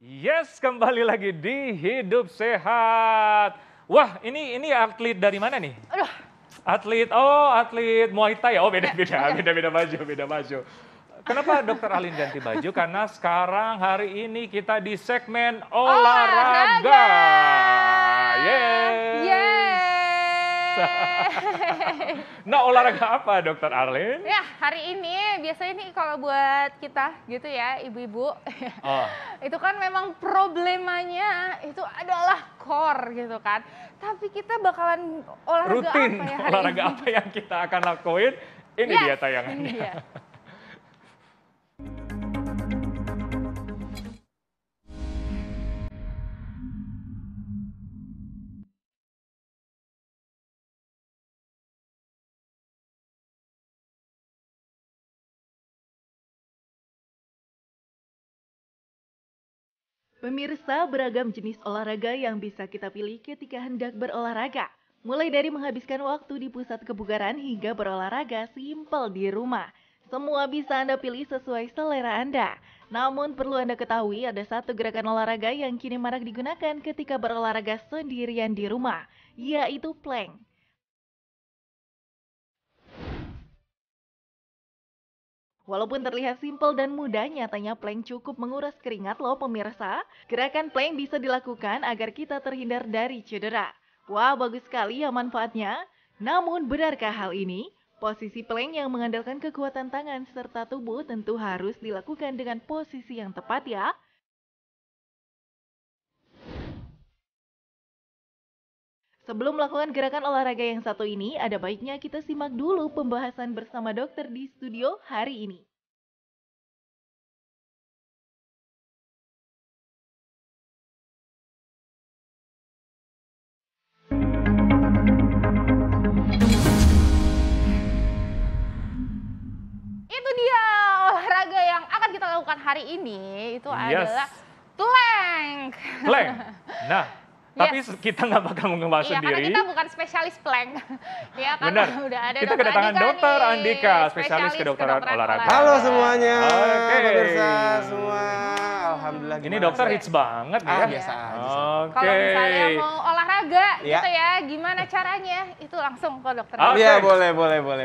Yes, kembali lagi di Hidup Sehat. Wah, ini atlet dari mana nih? Aduh, Atlet Muay Thai ya? Oh, beda-beda, Oke. beda baju. Kenapa Dokter Alin ganti baju? Karena sekarang hari ini kita di segmen olahraga. olahraga. Yes. Yeay. Nah, olahraga apa Dokter Alin? Ya, hari ini biasanya nih kalau buat kita gitu ya, ibu-ibu. Oh. Itu kan memang problemanya itu adalah core gitu kan. Tapi kita bakalan olahraga Rutin apa ya hari olahraga ini? apa yang kita akan lakuin? Ini Yes, dia ini tayangannya. dia. Pemirsa, beragam jenis olahraga yang bisa kita pilih ketika hendak berolahraga. Mulai dari menghabiskan waktu di pusat kebugaran hingga berolahraga simpel di rumah. Semua bisa Anda pilih sesuai selera Anda. Namun perlu Anda ketahui ada satu gerakan olahraga yang kini marak digunakan ketika berolahraga sendirian di rumah, yaitu plank. Walaupun terlihat simpel dan mudah, nyatanya plank cukup menguras keringat loh pemirsa. Gerakan plank bisa dilakukan agar kita terhindar dari cedera. Wah, bagus sekali ya manfaatnya. Namun, benarkah hal ini? Posisi plank yang mengandalkan kekuatan tangan serta tubuh tentu harus dilakukan dengan posisi yang tepat ya. Sebelum melakukan gerakan olahraga yang satu ini, ada baiknya kita simak dulu pembahasan bersama dokter di studio hari ini. Itu dia olahraga yang akan kita lakukan hari ini. Itu Yes. adalah plank. Plank. Nah, tapi Yes. kita nggak bakal mengebahas Iya, karena sendiri. kita bukan spesialis plank. Ya, karena Benar. udah ada Kita Dokter kedatangan Andika Dokter nih, Andika, spesialis kedokteran olahraga. Halo semuanya, Oke. pemirsa semua. Alhamdulillah. Ini gimana dokter saya? hits banget nih ya. Biasa aja. Oke. Kalau misalnya mau olahraga Iya. gitu ya, gimana caranya? Itu langsung ke dokter. Oke. Iya, boleh.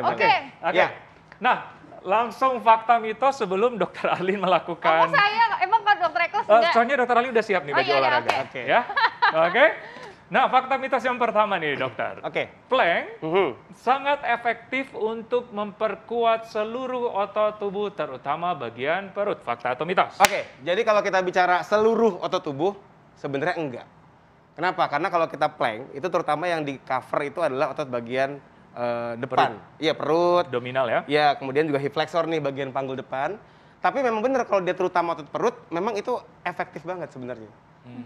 Oke. Oke. Ya. Nah, langsung fakta mitos sebelum Dokter Alin melakukan. Oh, saya emang kan dokter Eko enggak? Soalnya Dokter Alin udah siap nih Oh, baju iya, iya, olahraga. oke. Ya. Oke. Nah, fakta mitos yang pertama nih, dokter. Oke. Plank Mhm. sangat efektif untuk memperkuat seluruh otot tubuh, terutama bagian perut. Fakta atau mitos? Oke, jadi kalau kita bicara seluruh otot tubuh, sebenarnya enggak. Kenapa? Karena kalau kita plank, itu terutama yang di cover itu adalah otot bagian depan. Iya, perut. Abdominal ya? Ya, kemudian juga hip flexor nih bagian panggul depan. Tapi memang benar kalau dia terutama otot perut, memang itu efektif banget sebenarnya.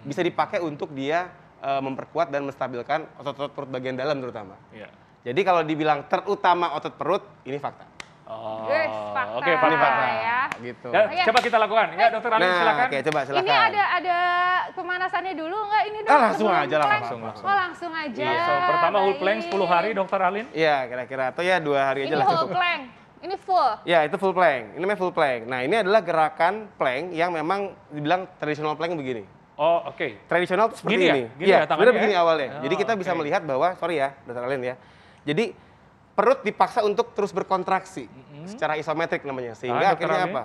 Bisa dipakai untuk dia memperkuat dan menstabilkan otot-otot perut bagian dalam terutama. Iya. Jadi kalau dibilang terutama otot perut, ini fakta. Oh, Yes, fakta. oke, fakta. Ini fakta. ya. Gitu. Ya, Oke. coba kita lakukan. Ya, Dokter Alin silakan. Oke, coba silakan. Ini ada pemanasannya dulu nggak ini dok? Langsung sebelum aja, plank? langsung. Oh, langsung aja. Langsung. Pertama full plank 10 hari, Baik. Dokter Alin. Iya, kira-kira atau ya 2 hari aja Ini lah full cukup. plank. Ini full. Ya, itu full plank. Ini namanya full plank. Nah, ini adalah gerakan plank yang memang dibilang traditional plank begini. Oh, oke. Tradisional tuh seperti Gini ya? ini. Gini ya Iya, tangannya sebenarnya ya? begini awalnya. Oh, Jadi kita bisa oke. melihat bahwa, sorry ya, Dokter Alin ya. Jadi perut dipaksa untuk terus berkontraksi secara isometrik namanya. Sehingga Dokter akhirnya Alin? apa?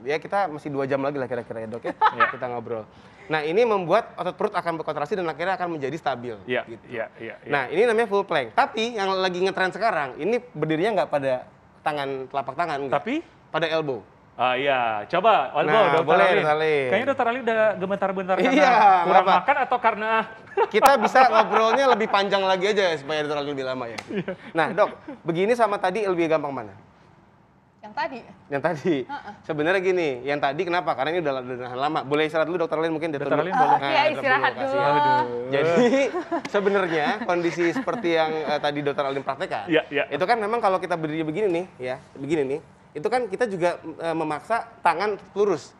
Ya kita masih 2 jam lagi lah kira-kira ya dok ya. Iya. Kita ngobrol. Nah ini membuat otot perut akan berkontraksi dan akhirnya akan menjadi stabil. Iya, gitu. iya. Nah ini namanya full plank. Tapi yang lagi ngetren sekarang, ini berdirinya nggak pada tangan, telapak tangan. Enggak. Tapi? Pada elbow. Ah iya, coba elbow Nah, Dokter boleh, Alin. Dokter Alin. Kayaknya Dokter Alin udah gemetar-bentar karena Iya, kurang kenapa? makan atau karena Kita bisa ngobrolnya lebih panjang lagi aja supaya Dokter Alin lebih lama ya. Nah dok, begini sama tadi lebih gampang mana? Yang tadi. Yang tadi. Sebenarnya gini, yang tadi kenapa? Karena ini udah nahan lama. Boleh istirahat dulu Dokter Alin mungkin. Dokter Alin boleh. Iya, istirahat kasih dulu. ya. Jadi sebenarnya kondisi seperti yang tadi Dokter Alin praktekkan, Iya, iya. itu kan memang kalau kita berdiri begini nih, ya begini nih, itu kan kita juga memaksa tangan lurus.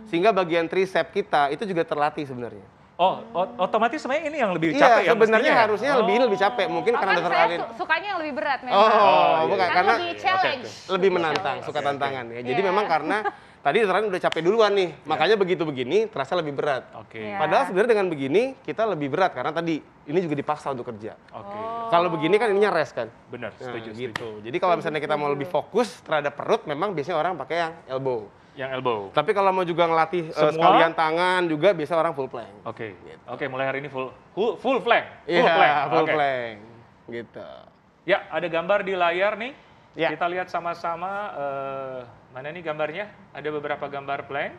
Sehingga bagian tricep kita itu juga terlatih sebenarnya. Oh, otomatis sebenarnya ini yang lebih capek Iya, ya sebenarnya mestinya ya? harusnya lebih capek. Mungkin Oh, karena kan Dokter saya Alin sukanya yang lebih berat memang. Oh, iya. bukan Kan karena lebih challenge. lebih menantang, Challenge. suka tantangan ya. Jadi Iya. memang karena tadi dokter Alin udah capek duluan nih, makanya begitu begini terasa lebih berat. Oke. Iya. Padahal sebenarnya dengan begini kita lebih berat karena tadi ini juga dipaksa untuk kerja. Oke. Kalau begini kan ininya rest kan. Benar, Nah, setuju, setuju. gitu. Jadi kalau misalnya kita mau lebih fokus terhadap perut, memang biasanya orang pakai yang elbow. Yang elbow. Tapi kalau mau juga ngelatih Semua? sekalian tangan juga biasa orang full plank. Oke. Oke, mulai hari ini full plank. Iya, full Oke. plank. Gitu. Ya, ada gambar di layar nih. Ya. Kita lihat sama-sama. Mana nih gambarnya? Ada beberapa gambar plank.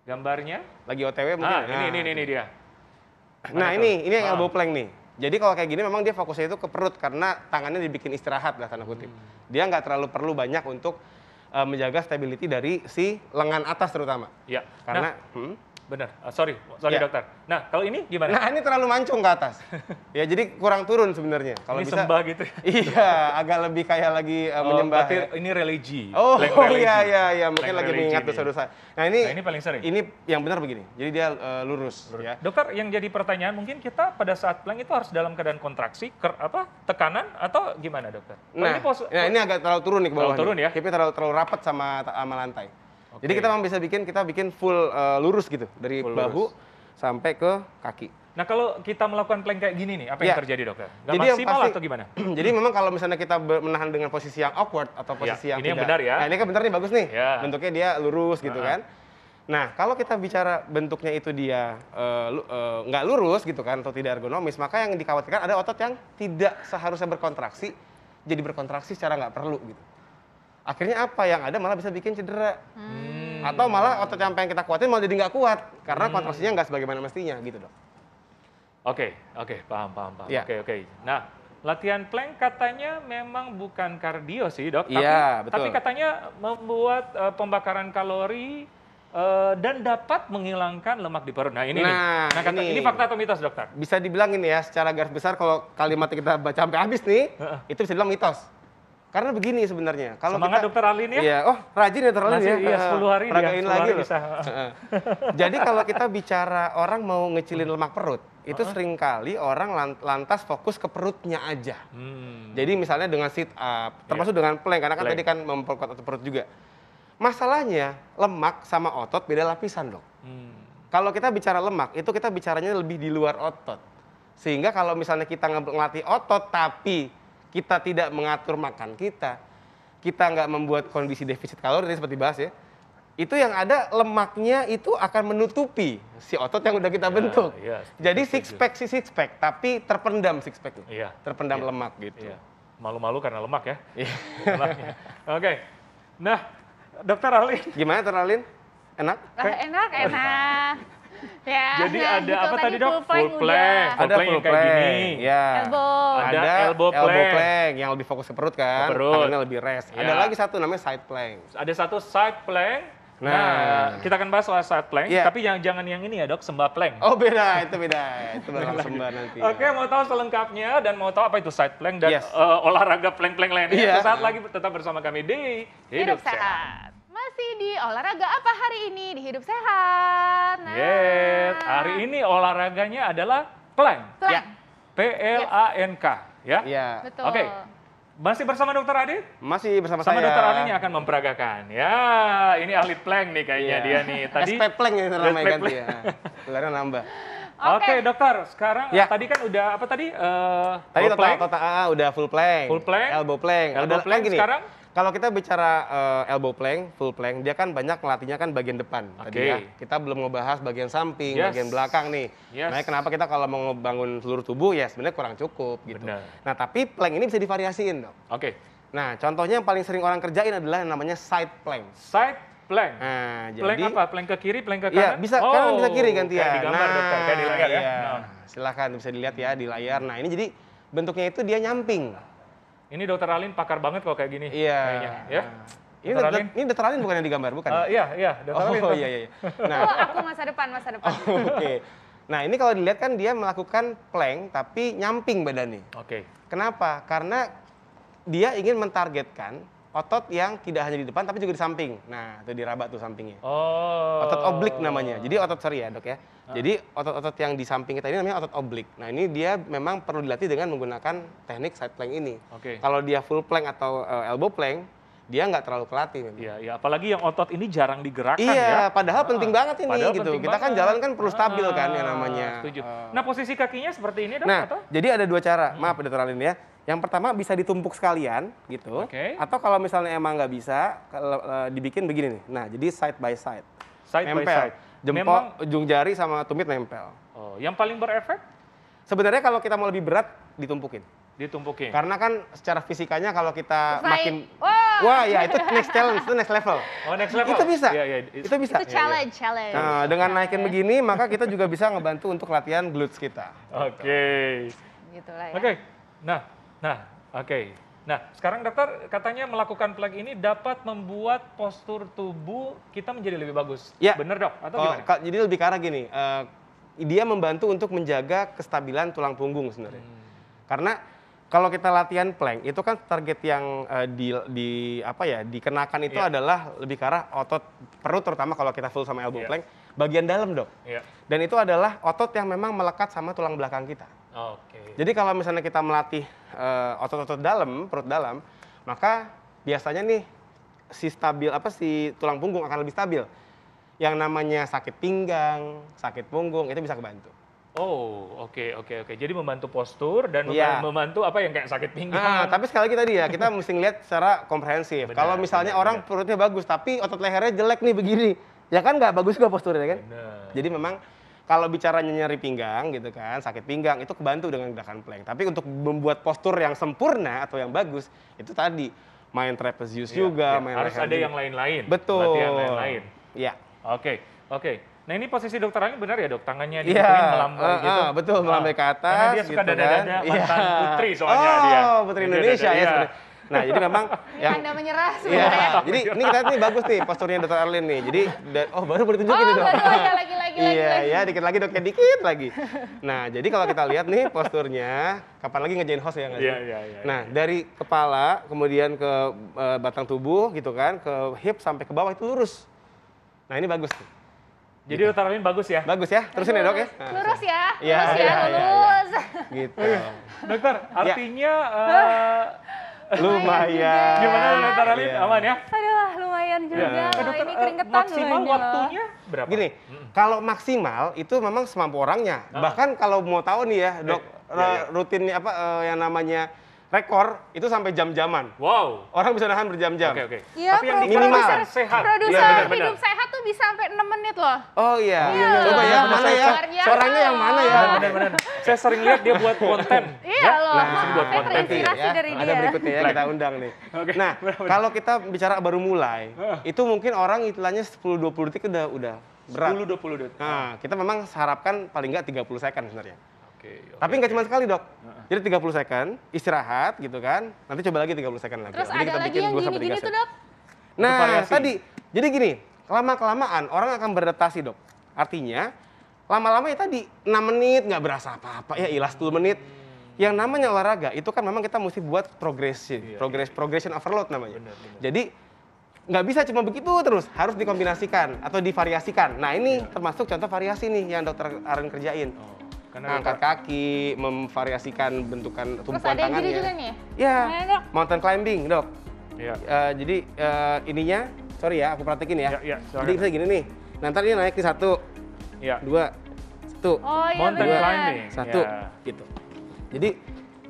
Gambarnya. Lagi OTW mungkin. Ini dia. Nah, Mana ini tuh? yang elbow plank nih. Jadi kalau kayak gini memang dia fokusnya itu ke perut karena tangannya dibikin istirahat lah tanda kutip. Dia nggak terlalu perlu banyak untuk menjaga stability dari si lengan atas terutama. Ya. Karena Benar. Sorry Ya. dokter. Nah, kalau ini gimana? nah ini terlalu mancung ke atas. Ya jadi kurang turun sebenarnya. Kalau Ini bisa sembah gitu ya? Iya, agak lebih kayak lagi menyembah. Berarti ya. ini religi. Oh, plank religi. iya, mungkin Plank lagi religi mengingat nih. dosa-dosa. Nah, ini paling sering. Ini yang benar begini. Jadi dia lurus, ya. Dokter, yang jadi pertanyaan mungkin kita pada saat plank itu harus dalam keadaan kontraksi, tekanan atau gimana, dokter? Oh, Nah, ini agak terlalu turun nih ke bawah. Terlalu turun ya? Hipnya terlalu rapat sama lantai. Oke. Jadi kita memang kita bikin full lurus gitu dari Full bahu lurus. sampai ke kaki. Nah, kalau kita melakukan plank kayak gini nih, apa yang Ya. terjadi, dokter? Nggak Jadi yang maksimal pasti- atau gimana? Jadi memang kalau misalnya kita menahan dengan posisi yang awkward atau posisi yang ini yang tidak, benar ya. Nah, ini kan benar nih, bagus nih. Ya. Bentuknya dia lurus gitu kan. Nah, kalau kita bicara bentuknya itu dia nggak lurus gitu kan atau tidak ergonomis, maka yang dikhawatirkan ada otot yang tidak seharusnya berkontraksi jadi berkontraksi secara nggak perlu gitu. Akhirnya apa yang ada malah bisa bikin cedera. Atau malah otot yang pengen kita kuatin malah jadi nggak kuat karena kontraksinya nggak sebagaimana mestinya gitu dok. Oke, paham. Ya. Oke. Nah, latihan plank katanya memang bukan kardio sih, dok. Iya, betul. Tapi katanya membuat pembakaran kalori dan dapat menghilangkan lemak di perut. Nah, ini Nah, ini fakta atau mitos, dokter? Bisa dibilang ini ya secara garis besar kalau kalimat kita baca sampai habis nih, itu bisa dibilang mitos. Karena begini sebenarnya. Kalau Semangat kita, dokter Alin ya. Iya, oh rajin ya dokter Alin Masih, ya. iya, 10 hari dia, Peragain 10 lagi hari loh. bisa. Jadi kalau kita bicara orang mau ngecilin lemak perut, itu seringkali orang lantas fokus ke perutnya aja. Jadi misalnya dengan sit up, termasuk dengan plank, karena kan Plank. tadi kan memperkuat otot perut juga. Masalahnya lemak sama otot beda lapisan dok. Kalau kita bicara lemak, itu kita bicaranya lebih di luar otot. Sehingga kalau misalnya kita ngelatih otot, tapi kita tidak mengatur makan kita nggak membuat kondisi defisit kalori tadi seperti bahas ya, itu yang ada lemaknya itu akan menutupi si otot yang udah kita bentuk. iya, Jadi setuju. six pack, tapi terpendam six pack. Iya. Terpendam Iya. lemak gitu. Iya. Malu-malu karena lemak ya. Iya. Lemaknya. Oke. Nah, dokter Alin. Gimana Teralin? Enak? Enak. Ya, Jadi nah, ada gitu apa tadi, Dok? full plank Full plank. udah. Ada plank full yang kayak plank. gini. Ya. Elbow. Ada elbow plank. yang lebih fokus ke perut kan. Ke perut. Tangannya lebih rest. Ya. Ada lagi satu namanya side plank. Ada satu side plank. Nah, Nah. kita akan bahas soal side plank, Iya. tapi jangan yang ini ya, Dok, sembah plank. Oh beda, itu beda. Itu bakal sembah nanti. Oke, mau tahu selengkapnya dan mau tahu apa itu side plank dan Yes. olahraga plank-plank lainnya. Iya. Sesaat lagi tetap bersama kami di Hidup sehat. Masih di olahraga apa hari ini di Hidup Sehat? Nah, Yes, hari ini olahraganya adalah plank. plank. Ya. PLANK, ya. Iya. Betul. Oke. Masih bersama Dokter Adit? Masih bersama Sama saya. Dokter Alin yang akan memperagakan. Ya, ini ahli plank nih kayaknya Iya. dia nih. Tadi SP plank yang namanya SP ganti ya. Gelarnya nambah. Oke, dokter. Sekarang Ya. tadi kan udah apa tadi? Tadi Full plank? total udah full plank. Full plank. Elbow plank. Elbow Udah plank gini. sekarang? Kalau kita bicara elbow plank, full plank, dia kan banyak ngelatihnya kan bagian depan. Oke. Tadi ya. Kita belum ngebahas bagian samping, Yes. bagian belakang nih. Yes. Nah, kenapa kita kalau mau ngebangun seluruh tubuh ya sebenarnya kurang cukup gitu. Benar. Nah, tapi plank ini bisa divariasiin, dok. Oke. Nah, contohnya yang paling sering orang kerjain adalah yang namanya side plank. Side plank. Nah, Plank jadi apa? Plank ke kiri, plank ke Iya, kanan? bisa kanan bisa kiri gantian. Kayak di gambar, dokter. Kayak di layar ya. iya. Nah. Silakan bisa dilihat ya di layar. Nah, ini jadi bentuknya itu dia nyamping. Ini Dokter Alin pakar banget kalau kayak gini. Iya. Kayaknya, ya. Ini Dokter Alin? ini Dokter Alin bukan yang digambar, bukan? Iya, Dokter Alin. Oh iya iya. Nah, Oh, aku masa depan. oke. Nah, ini kalau dilihat kan dia melakukan plank tapi nyamping badannya. Oke. Kenapa? Karena dia ingin mentargetkan otot yang tidak hanya di depan tapi juga di samping. Nah, itu diraba tuh sampingnya. Oh. Otot oblik namanya. Jadi otot sorry ya, Dok ya. Jadi otot-otot yang di samping kita ini namanya otot oblik. Nah, ini dia memang perlu dilatih dengan menggunakan teknik side plank ini. Oke. Kalau dia full plank atau elbow plank, dia nggak terlalu kelatih. Memang. Iya, ya, apalagi yang otot ini jarang digerakkan ya. Iya, padahal penting banget ini padahal gitu. penting Kita kan banget. jalan kan perlu stabil kan yang namanya. Setuju. Nah, posisi kakinya seperti ini dok Nah, atau? jadi ada dua cara. Maaf Dr. Alin ya. Yang pertama bisa ditumpuk sekalian gitu. Oke. Atau kalau misalnya emang nggak bisa, dibikin begini nih. Nah, jadi side by side. Side by Nempel. side. Jempol, Memang- ujung jari sama tumit nempel. Oh, yang paling berefek Sebenarnya kalau kita mau lebih berat, ditumpukin. ditumpukin. Karena kan secara fisikanya kalau kita Side. makin... Wah. Wah ya itu next challenge, itu next level. Oh, next level. Itu bisa, Iya, iya. itu bisa. Itu challenge. Nah, dengan naikin begini, maka kita juga bisa ngebantu untuk latihan glutes kita. Oke. Gitu lah ya. Oke. Oke. Nah, sekarang dokter katanya melakukan plank ini dapat membuat postur tubuh kita menjadi lebih bagus. Ya. Bener dok? Atau Oh, gimana? jadi lebih ke arah gini, dia membantu untuk menjaga kestabilan tulang punggung sebenarnya. Karena kalau kita latihan plank, itu kan target yang dikenakan itu Iya. adalah lebih ke arah otot perut, terutama kalau kita full sama elbow Iya. plank, bagian dalam dok. Iya. Dan itu adalah otot yang memang melekat sama tulang belakang kita. Oke. Jadi kalau misalnya kita melatih otot-otot dalam, perut dalam, maka biasanya nih si tulang punggung akan lebih stabil. Yang namanya sakit pinggang, sakit punggung itu bisa kebantu. Oh, oke. Jadi membantu postur dan Iya. membantu apa yang kayak sakit pinggang. Tapi sekali lagi tadi ya, kita mesti lihat secara komprehensif. Benar, Kalau misalnya benar, orang perutnya bagus, tapi otot lehernya jelek nih begini, ya kan nggak bagus juga posturnya kan? Benar. Jadi memang kalau bicaranya nyeri pinggang gitu kan, sakit pinggang itu kebantu dengan gerakan plank. Tapi untuk membuat postur yang sempurna atau yang bagus, itu tadi main trapezius Iya, juga, iya. main Harus leher ada juga. yang lain-lain. Betul. Latihan lain-lain. Iya. Oke. Nah ini posisi dokter Alin benar ya dok? Tangannya Iya, digituin melambai gitu? betul, melambai ke atas. Karena dia suka gitu dada-dada kan. mantan Iya. putri soalnya dia. Oh, putri Indonesia ya Iya. sebenarnya. Nah, jadi memang yang Tanda menyerah Iya, sebenarnya. jadi ini kita nih bagus nih posturnya Dr. Arlin nih. Jadi baru ditunjukin nih dok. baru aja lagi. Iya, ya dikit lagi dok, ya dikit lagi. Nah, jadi kalau kita lihat nih posturnya, kapan lagi ngerjain host ya nggak sih? Iya. Nah, dari kepala kemudian ke batang tubuh gitu kan, ke hip sampai ke bawah itu lurus. Nah, ini bagus tuh. Jadi dokter Alin bagus ya? Bagus ya, terusin ya dok ya. Nah, Lurus ya, Iya, lurus ya, iya, iya, lurus. gitu. Dokter, artinya Lumayan. gimana dokter Alin? Iya. Aman ya? Aduh, lumayan juga. Dokter, Ini keringetan maksimal loh ini loh. waktunya berapa? Gini, kalau maksimal itu memang semampu orangnya. Bahkan kalau mau tahu nih ya, dok, iya. rutinnya yang namanya rekor itu sampai jam-jaman. Wow. Orang bisa nahan berjam-jam. Oke. Iya, Tapi yang minimal. produser sehat. Produser Iya, benar. hidup sehat tuh bisa sampai 6 menit loh. Oh iya. Iya, Coba ya, benar, mana ya? luar biasa Suaranya yang mana ya? Benar. Saya sering lihat dia buat konten. Iya loh, langsung buat saya konten terinspirasi ya. dari Ada dia. berikutnya ya, kita undang nih. Oke, Nah, kalau kita bicara baru mulai, itu mungkin orang istilahnya 10-20 detik udah berat. 10-20 detik. Nah, kita memang harapkan paling nggak 30 second sebenarnya. Oke. Tapi nggak cuma sekali dok. Jadi 30 second, istirahat gitu kan. Nanti coba lagi 30 second lagi. Terus Jadi ada kita lagi bikin yang 2 sampai gini-gini 3 tuh set. dok. Nah, variasi. tadi. Jadi gini, lama-kelamaan orang akan beradaptasi dok. Artinya, lama-lama ya tadi 6 menit nggak berasa apa-apa. Ya ilah 10 menit. Yang namanya olahraga, itu kan memang kita mesti buat progression overload namanya. Benar. Jadi, nggak bisa cuma begitu terus, harus dikombinasikan atau divariasikan. Nah ini termasuk contoh variasi nih yang dokter Aren kerjain. Karena Angkat kaki, memvariasikan bentukan Terus tumpuan ada yang tangannya. gini juga nih. Ya, Mana, Dok? mountain climbing, dok. Iya. Jadi ininya, sorry ya, aku praktekin ya. Iya, silakan. Jadi misalnya gini nih, nanti ini naik di 1, Iya. 2, 1, Oh iya Mountain benar. climbing. 1, Ya. gitu. Jadi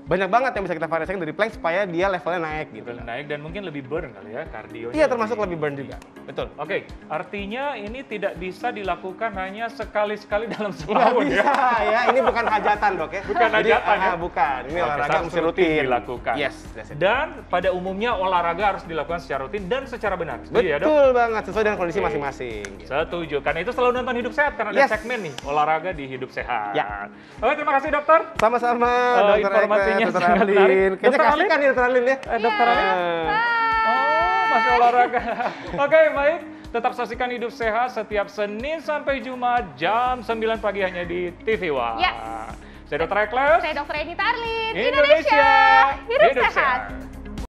banyak banget yang bisa kita variasikan dari plank supaya dia levelnya naik gitu. Naik dan mungkin lebih burn kali ya kardionya. Iya, termasuk lebih burn juga. Betul. Oke, artinya ini tidak bisa dilakukan hanya sekali-sekali dalam Nggak setahun bisa ya. ya, ini bukan hajatan dok ya. Bukan hajatan ya? Bukan, ini Oke, olahraga harus mesti rutin. dilakukan. Yes, that's it. Dan pada umumnya olahraga harus dilakukan secara rutin dan secara benar. Setuju ya, Dok? Betul banget, sesuai dengan kondisi Oke. masing-masing. gitu. Setuju. Karena itu selalu nonton Hidup Sehat karena ada Yes. segmen nih olahraga di Hidup Sehat. Ya. Oke, terima kasih dokter. Sama-sama, Dokter informasinya Dokter sangat Alin. menarik. Kayaknya Dokter kasih Alin? kan ya Dokter Alin ya. Dokter Alin. Oh, masih olahraga. Oke, baik. Tetap saksikan Hidup Sehat setiap Senin sampai Jumat jam 9 pagi hanya di TV One. Yes. Saya Dr. Ekles. Saya Dr. Eni Tarlin, Indonesia. Hidup sehat. Sehat.